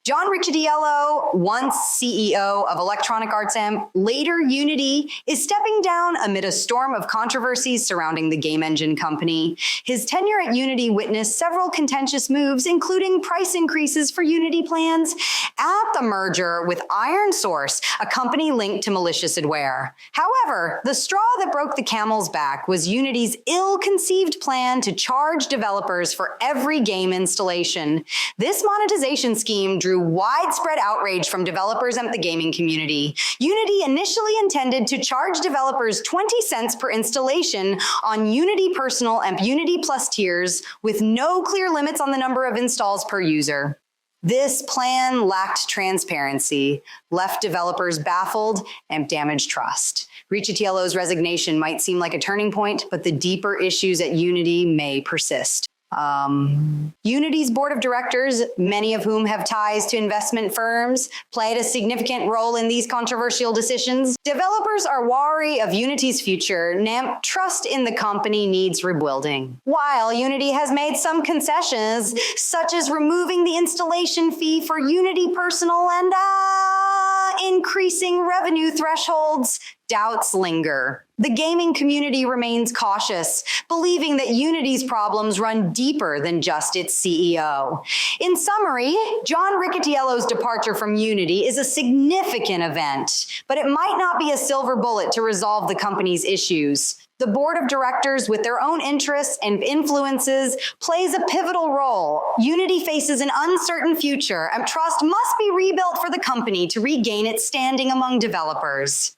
John Riccitiello, once CEO of Electronic Arts Amp, later Unity, is stepping down amid a storm of controversies surrounding the game engine company. His tenure at Unity witnessed several contentious moves, including price increases for Unity plans at the merger with ironSource, a company linked to malicious adware. However, the straw that broke the camel's back was Unity's ill-conceived plan to charge developers for every game installation. This monetization scheme drew widespread outrage from developers and the gaming community. Unity initially intended to charge developers 20 cents per installation on Unity Personal and Unity Plus tiers, with no clear limits on the number of installs per user. This plan lacked transparency, left developers baffled, and damaged trust. Riccitiello's resignation might seem like a turning point, but the deeper issues at Unity may persist. Unity's board of directors, many of whom have ties to investment firms, played a significant role in these controversial decisions. Developers are wary of Unity's future. NAMP trust in the company needs rebuilding. While Unity has made some concessions, such as removing the installation fee for Unity Personal and increasing revenue thresholds, doubts linger. The gaming community remains cautious, believing that Unity's problems run deeper than just its CEO. In summary, John Riccitiello's departure from Unity is a significant event, but it might not be a silver bullet to resolve the company's issues. The board of directors, with their own interests and influences, plays a pivotal role. Unity faces an uncertain future, and trust must be rebuilt for the company to regain its standing among developers.